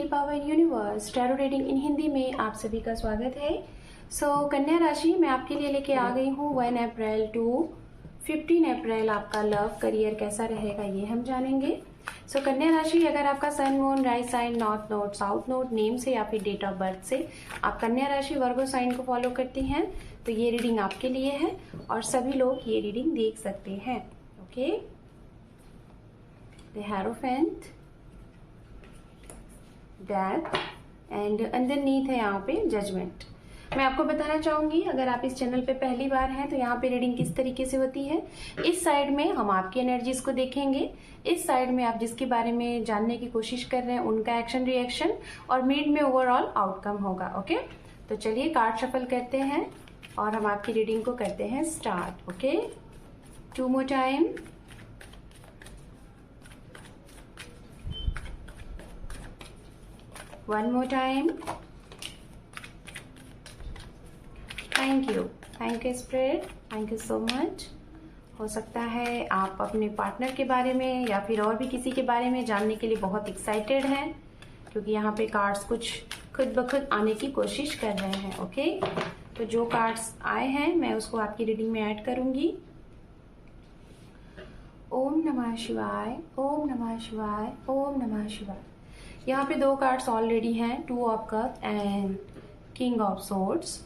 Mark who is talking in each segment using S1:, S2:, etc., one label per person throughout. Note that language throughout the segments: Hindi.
S1: Heal power universe tarot reading in Hindi में आप सभी का स्वागत है। कन्या राशि मैं आपके लिए लेके आ गई हूँ 1 अप्रैल टू 15 अप्रैल आपका लव करियर कैसा रहेगा ये हम जानेंगे। कन्या राशि, अगर आपका sun moon rise sign north node south node name से या फिर डेट ऑफ बर्थ से आप कन्या राशि वर्गो साइन को फॉलो करती हैं तो ये रीडिंग आपके लिए है और सभी लोग ये रीडिंग देख सकते हैं। Okay, the hierophant, death and underneath है यहाँ पे जजमेंट। मैं आपको बताना चाहूंगी, अगर आप इस चैनल पे पहली बार हैं तो यहाँ पे रीडिंग किस तरीके से होती है। इस साइड में हम आपकी एनर्जीज को देखेंगे, इस साइड में आप जिसके बारे में जानने की कोशिश कर रहे हैं उनका एक्शन रिएक्शन और मिड में ओवरऑल आउटकम होगा। ओके, तो चलिए कार्ड शफल करते हैं और हम आपकी रीडिंग को करते हैं start. Okay, 2 more time, one more time, thank you spirit, thank you so much. हो सकता है आप अपने पार्टनर के बारे में या फिर और भी किसी के बारे में जानने के लिए बहुत एक्साइटेड हैं क्योंकि यहाँ पे कार्ड्स कुछ खुद ब खुद आने की कोशिश कर रहे हैं। ओके, तो जो कार्ड्स आए हैं मैं उसको आपकी रीडिंग में ऐड करूंगी। ओम नमः शिवाय, ओम नमः शिवाय, ओम नमः शिवाय। यहाँ पे 2 कार्ड्स ऑलरेडी हैं, 2 of cup and king of swords.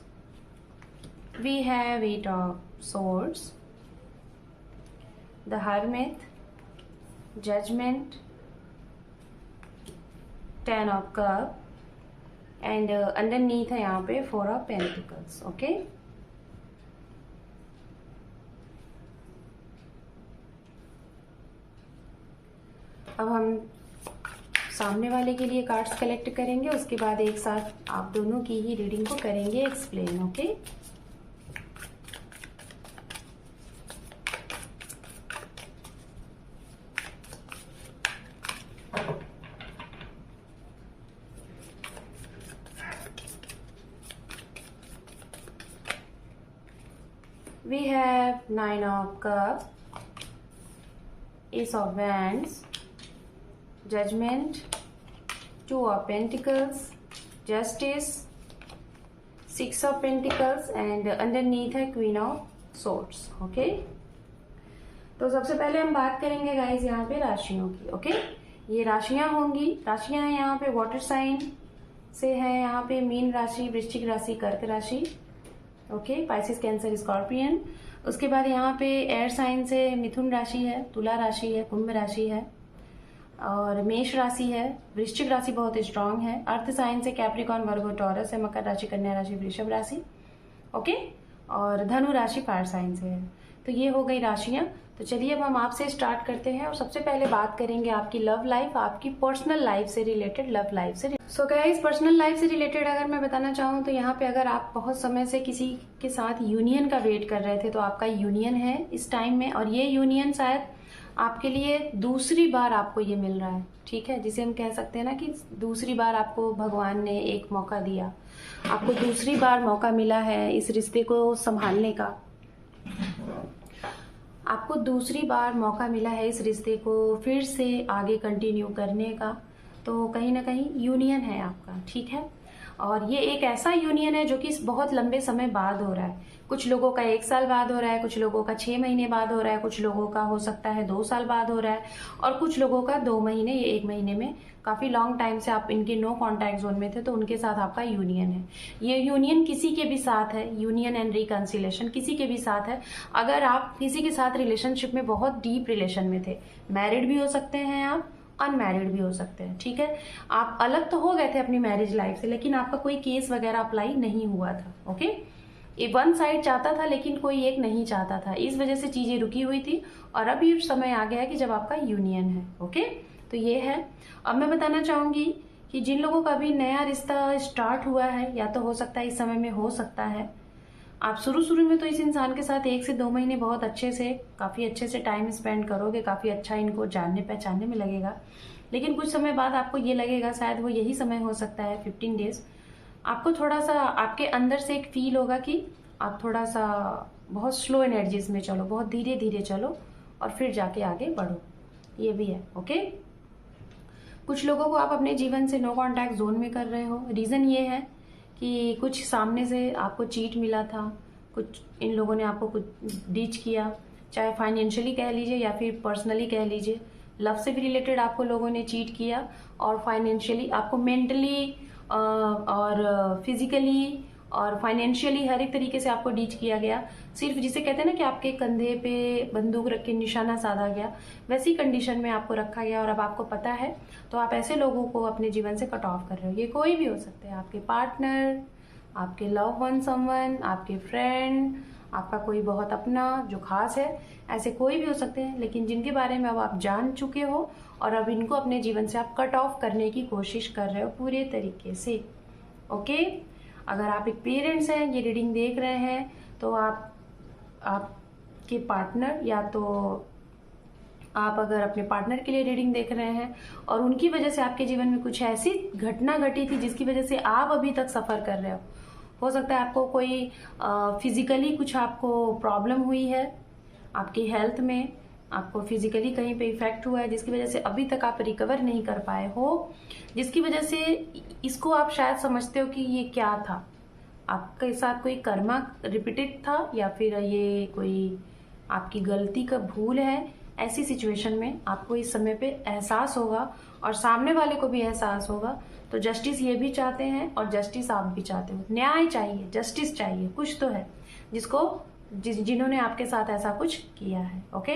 S1: We have 8 of swords, the hermit, judgement, 10 of cup and underneath है यहाँ पे 4 ऑफ पेंटिकल्स। ओके, अब हम सामने वाले के लिए कार्ड्स कलेक्ट करेंगे, उसके बाद एक साथ आप दोनों की ही रीडिंग को करेंगे explain. Okay, we have 9 of cups, ace of wands, judgment, 2 of pentacles, justice, 6 of pentacles and underneath है queen of swords। ओके, तो सबसे पहले हम बात करेंगे गाइस यहाँ पे राशियों की। ओके, ये राशियां होंगी, राशियां हैं यहाँ पे वाटर साइन से है, यहाँ पे मीन राशि, वृश्चिक राशि, कर्क राशि। Okay, Pisces, cancer, scorpion. उसके बाद यहाँ पे एयर साइन से मिथुन राशि है, तुला राशि है, कुंभ राशि है और मेष राशि है, वृश्चिक राशि बहुत स्ट्रांग है, अर्थ साइन से कैप्रिकॉन, वर्गो, टॉरस है, मकर राशि, कन्या राशि, वृषभ राशि। ओके, और धनु राशि फायर साइन से है। तो ये हो गई राशियां। तो चलिए अब हम आपसे स्टार्ट करते हैं और सबसे पहले बात करेंगे आपकी लव लाइफ, आपकी पर्सनल लाइफ से रिलेटेड, लव लाइफ से। सो गाइस, पर्सनल लाइफ से रिलेटेड अगर मैं बताना चाहूँ तो यहाँ पे अगर आप बहुत समय से किसी के साथ यूनियन का वेट कर रहे थे तो आपका यूनियन है इस टाइम में, और ये यूनियन शायद आपके लिए दूसरी बार आपको ये मिल रहा है। ठीक है, जिसे हम कह सकते हैं ना कि दूसरी बार आपको भगवान ने एक मौका दिया, आपको दूसरी बार मौका मिला है इस रिश्ते को संभालने का, आपको दूसरी बार मौका मिला है इस रिश्ते को फिर से आगे कंटिन्यू करने का। तो कहीं ना कहीं यूनियन है आपका। ठीक है, और ये एक ऐसा यूनियन है जो कि बहुत लंबे समय बाद हो रहा है। कुछ लोगों का 1 साल बाद हो रहा है, कुछ लोगों का 6 महीने बाद हो रहा है, कुछ लोगों का हो सकता है 2 साल बाद हो रहा है और कुछ लोगों का 2 महीने या 1 महीने में। काफी लॉन्ग टाइम से आप इनके नो कॉन्टैक्ट जोन में थे तो उनके साथ आपका यूनियन है। ये यूनियन किसी के भी साथ है, यूनियन एंड रिकंसिलेशन किसी के भी साथ है। अगर आप किसी के साथ रिलेशनशिप में बहुत डीप रिलेशन में थे, मैरिड भी हो सकते हैं आप, अनमैरिड भी हो सकते हैं। ठीक है, आप अलग तो हो गए थे अपनी मैरिज लाइफ से लेकिन आपका कोई केस वगैरह अप्लाई नहीं हुआ था। ओके, ये वन साइड चाहता था लेकिन कोई एक नहीं चाहता था, इस वजह से चीजें रुकी हुई थी और अब ये समय आ गया है कि जब आपका यूनियन है। ओके, तो ये है। अब मैं बताना चाहूंगी कि जिन लोगों का भी नया रिश्ता स्टार्ट हुआ है या तो हो सकता है इस समय में, हो सकता है आप शुरू में तो इस इंसान के साथ 1 से 2 महीने बहुत अच्छे से, काफी अच्छे से टाइम स्पेंड करोगे, काफी अच्छा इनको जानने पहचानने में लगेगा, लेकिन कुछ समय बाद आपको ये लगेगा शायद वो यही समय हो सकता है 15 डेज, आपको थोड़ा सा आपके अंदर से एक फील होगा कि आप थोड़ा सा बहुत स्लो एनर्जीज में चलो, बहुत धीरे धीरे चलो और फिर जाके आगे बढ़ो, ये भी है। ओके, कुछ लोगों को आप अपने जीवन से नो कॉन्टैक्ट जोन में कर रहे हो। रीज़न ये है कि कुछ सामने से आपको चीट मिला था, कुछ इन लोगों ने आपको कुछ डीच किया, चाहे फाइनेंशियली कह लीजिए या फिर पर्सनली कह लीजिए। लव से भी रिलेटेड आपको लोगों ने चीट किया और फाइनेंशियली आपको मेंटली और फिजिकली और फाइनेंशियली हर एक तरीके से आपको डीच किया गया। सिर्फ जिसे कहते हैं ना कि आपके कंधे पे बंदूक रख के निशाना साधा गया, वैसी कंडीशन में आपको रखा गया और अब आपको पता है, तो आप ऐसे लोगों को अपने जीवन से कट ऑफ कर रहे हो। ये कोई भी हो सकते हैं, आपके पार्टनर, आपके लव वन समवन, आपके फ्रेंड, आपका कोई बहुत अपना जो खास है, ऐसे कोई भी हो सकते हैं, लेकिन जिनके बारे में अब आप जान चुके हो और अब इनको अपने जीवन से आप कट ऑफ करने की कोशिश कर रहे हो पूरे तरीके से। ओके, अगर आप एक पेरेंट्स हैं, ये रीडिंग देख रहे हैं, तो आपके पार्टनर, या तो आप अगर अपने पार्टनर के लिए रीडिंग देख रहे हैं और उनकी वजह से आपके जीवन में कुछ ऐसी घटना घटी थी जिसकी वजह से आप अभी तक सफ़र कर रहे हो सकता है आपको कोई फिजिकली कुछ आपको प्रॉब्लम हुई है, आपकी हेल्थ में आपको फिजिकली कहीं पे इफेक्ट हुआ है जिसकी वजह से अभी तक आप रिकवर नहीं कर पाए हो, जिसकी वजह से इसको आप शायद समझते हो कि ये क्या था, आपके साथ कोई कर्मा रिपीटेड था या फिर ये कोई आपकी गलती का भूल है। ऐसी सिचुएशन में आपको इस समय पे एहसास होगा और सामने वाले को भी एहसास होगा। तो जस्टिस ये भी चाहते हैं और जस्टिस आप भी चाहते हो, न्याय चाहिए, जस्टिस चाहिए, कुछ तो है जिन्होंने आपके साथ ऐसा कुछ किया है। ओके,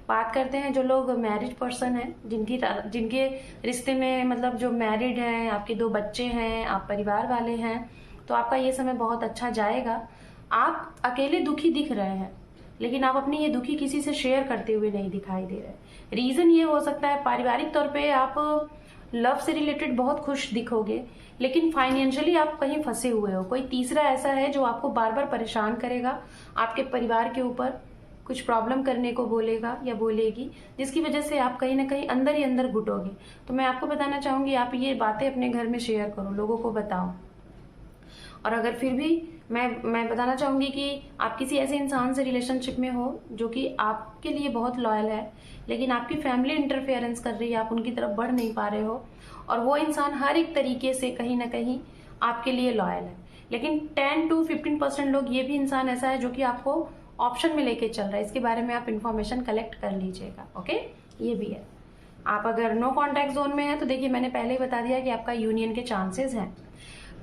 S1: बात करते हैं जो लोग मैरिड पर्सन हैं, जिनके रिश्ते में मतलब जो मैरिड हैं, आपके 2 बच्चे हैं, आप परिवार वाले हैं, तो आपका ये समय बहुत अच्छा जाएगा। आप अकेले दुखी दिख रहे हैं, लेकिन आप अपनी ये दुखी किसी से शेयर करते हुए नहीं दिखाई दे रहे। रीजन ये हो सकता है पारिवारिक तौर पे आप लव से रिलेटेड बहुत खुश दिखोगे, लेकिन फाइनेंशियली आप कहीं फंसे हुए हो। कोई तीसरा ऐसा है जो आपको बार बार परेशान करेगा, आपके परिवार के ऊपर कुछ प्रॉब्लम करने को बोलेगा या बोलेगी, जिसकी वजह से आप कहीं ना कहीं अंदर ही अंदर घुटोगे। तो मैं आपको बताना चाहूंगी, आप ये बातें अपने घर में शेयर करो, लोगों को बताओ। और अगर फिर भी मैं बताना चाहूंगी कि आप किसी ऐसे इंसान से रिलेशनशिप में हो जो कि आपके लिए बहुत लॉयल है, लेकिन आपकी फैमिली इंटरफेरेंस कर रही है, आप उनकी तरफ बढ़ नहीं पा रहे हो, और वो इंसान हर एक तरीके से कहीं ना कहीं आपके लिए लॉयल है, लेकिन 10 to 15% लोग, ये भी इंसान ऐसा है जो कि आपको ऑप्शन में लेके चल रहा है। इसके बारे में आप इंफॉर्मेशन कलेक्ट कर लीजिएगा। ओके, ये भी है। आप अगर नो कॉन्टैक्ट जोन में है तो देखिए मैंने पहले ही बता दिया कि आपका यूनियन के चांसेस हैं।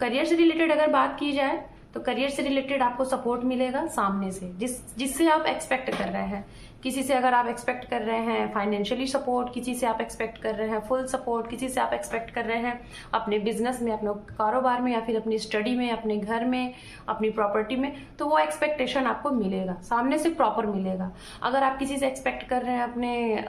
S1: करियर से रिलेटेड अगर बात की जाए तो करियर से रिलेटेड आपको सपोर्ट मिलेगा सामने से, जिससे आप एक्सपेक्ट कर रहे हैं। किसी से अगर आप एक्सपेक्ट कर रहे हैं फाइनेंशियली सपोर्ट, किसी से आप एक्सपेक्ट कर रहे हैं फुल सपोर्ट, किसी से आप एक्सपेक्ट कर रहे हैं अपने बिजनेस में, अपने कारोबार में, या फिर अपनी स्टडी में, अपने घर में, अपनी प्रॉपर्टी में, तो वो एक्सपेक्टेशन आपको मिलेगा, सामने से प्रॉपर मिलेगा। अगर आप किसी से एक्सपेक्ट कर रहे हैं अपने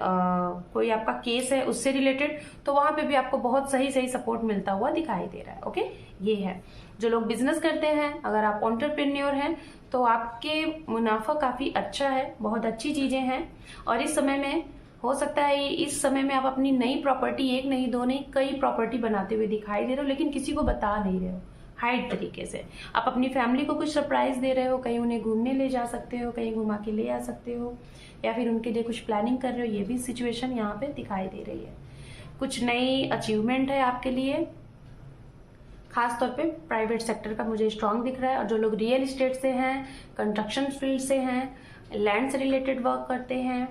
S1: कोई आपका केस है उससे रिलेटेड, तो वहां पे भी आपको बहुत सही सही सपोर्ट मिलता हुआ दिखाई दे रहा है। ओके, ये है। जो लोग बिजनेस करते हैं, अगर आप एंटरप्रेन्योर हैं, तो आपके मुनाफा काफी अच्छा है, बहुत अच्छी चीजें हैं। और इस समय में हो सकता है इस समय में आप अपनी नई प्रॉपर्टी, 1 नहीं 2 नहीं कई प्रॉपर्टी बनाते हुए दिखाई दे रहे हो, लेकिन किसी को बता नहीं रहे हो, हाइड तरीके से। आप अपनी फैमिली को कुछ सरप्राइज दे रहे हो, कहीं उन्हें घूमने ले जा सकते हो, कहीं घुमा के ले आ सकते हो, या फिर उनके लिए कुछ प्लानिंग कर रहे हो, ये भी सिचुएशन यहाँ पे दिखाई दे रही है। कुछ नई अचीवमेंट है आपके लिए, खास तौर पे प्राइवेट सेक्टर का मुझे स्ट्रांग दिख रहा है। और जो लोग रियल इस्टेट से हैं, कंस्ट्रक्शन फील्ड से हैं, लैंड से रिलेटेड वर्क करते हैं,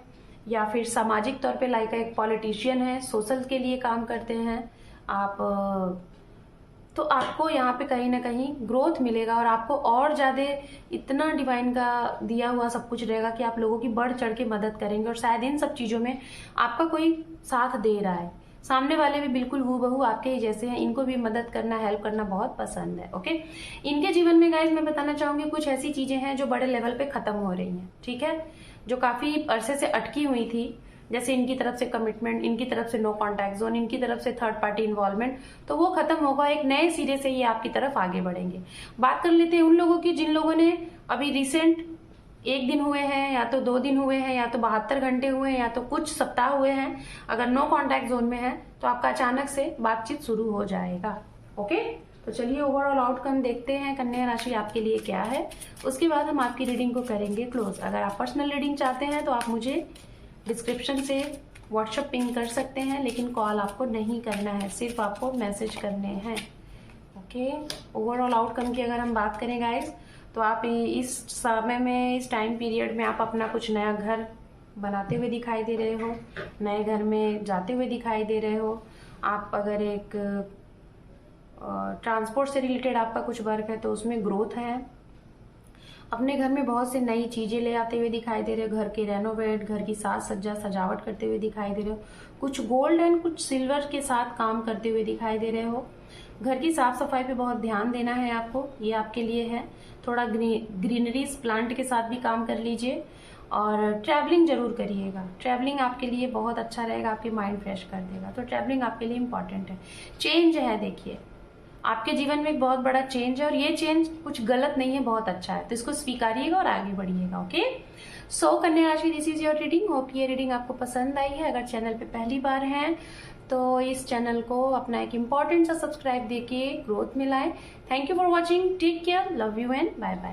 S1: या फिर सामाजिक तौर पे लाइक एक पॉलिटिशियन है, सोशल के लिए काम करते हैं आप, तो आपको यहाँ पे कहीं ना कहीं ग्रोथ मिलेगा और आपको और ज्यादा इतना डिवाइन का दिया हुआ सब कुछ रहेगा कि आप लोगों की बढ़ चढ़ के मदद करेंगे। और शायद इन सब चीजों में आपका कोई साथ दे रहा है, सामने वाले भी बिल्कुल हूबहू आपके ही जैसे हैं, इनको भी मदद करना, हेल्प करना बहुत पसंद है। ओके, इनके जीवन में गाइज मैं बताना चाहूंगी कुछ ऐसी चीजें हैं जो बड़े लेवल पे खत्म हो रही हैं, ठीक है, जो काफी अरसे से अटकी हुई थी, जैसे इनकी तरफ से कमिटमेंट, इनकी तरफ से नो कॉन्टैक्ट जोन, इनकी तरफ से थर्ड पार्टी इन्वॉल्वमेंट, तो वो खत्म होगा, एक नए सिरे से ये आपकी तरफ आगे बढ़ेंगे। बात कर लेते हैं उन लोगों की जिन लोगों ने अभी रिसेंट 1 दिन हुए हैं, या तो 2 दिन हुए हैं, या तो 72 घंटे हुए हैं, या तो कुछ सप्ताह हुए हैं, अगर नो कॉन्टैक्ट जोन में है तो आपका अचानक से बातचीत शुरू हो जाएगा। ओके, तो चलिए ओवरऑल आउटकम देखते हैं कन्या राशि आपके लिए क्या है, उसके बाद हम आपकी रीडिंग को करेंगे क्लोज। अगर आप पर्सनल रीडिंग चाहते हैं तो आप मुझे डिस्क्रिप्शन से व्हाट्सएप पिंग कर सकते हैं, लेकिन कॉल आपको नहीं करना है, सिर्फ आपको मैसेज करने हैं। ओके, ओवरऑल आउटकम की अगर हम बात करें गाइस, तो आप इस समय में, इस टाइम पीरियड में आप अपना कुछ नया घर बनाते हुए दिखाई दे रहे हो, नए घर में जाते हुए दिखाई दे रहे हो। आप अगर एक ट्रांसपोर्ट से रिलेटेड आपका कुछ वर्क है तो उसमें ग्रोथ है। अपने घर में बहुत से नई चीजें ले आते हुए दिखाई दे रहे हो, घर की रेनोवेट, घर की साज सज्जा सजावट करते हुए दिखाई दे रहे हो। कुछ गोल्ड एंड कुछ सिल्वर के साथ काम करते हुए दिखाई दे रहे हो। घर की साफ सफाई पे बहुत ध्यान देना है आपको, ये आपके लिए है। थोड़ा ग्रीनरीज प्लांट के साथ भी काम कर लीजिए, और ट्रैवलिंग जरूर करिएगा। ट्रैवलिंग आपके लिए बहुत अच्छा रहेगा, आपके माइंड फ्रेश कर देगा, तो ट्रैवलिंग आपके लिए इंपॉर्टेंट है। चेंज है, देखिए आपके जीवन में एक बहुत बड़ा चेंज है, और ये चेंज कुछ गलत नहीं है, बहुत अच्छा है, तो इसको स्वीकारिएगा और आगे बढ़िएगा। ओके, सो कन्या राशि, this is your reading. Hope ये रीडिंग आपको पसंद आई है। अगर चैनल पे पहली बार हैं तो इस चैनल को अपना एक इम्पॉर्टेंट सा सब्सक्राइब देके ग्रोथ में लाएं। Thank you for watching, take care, love you and bye bye.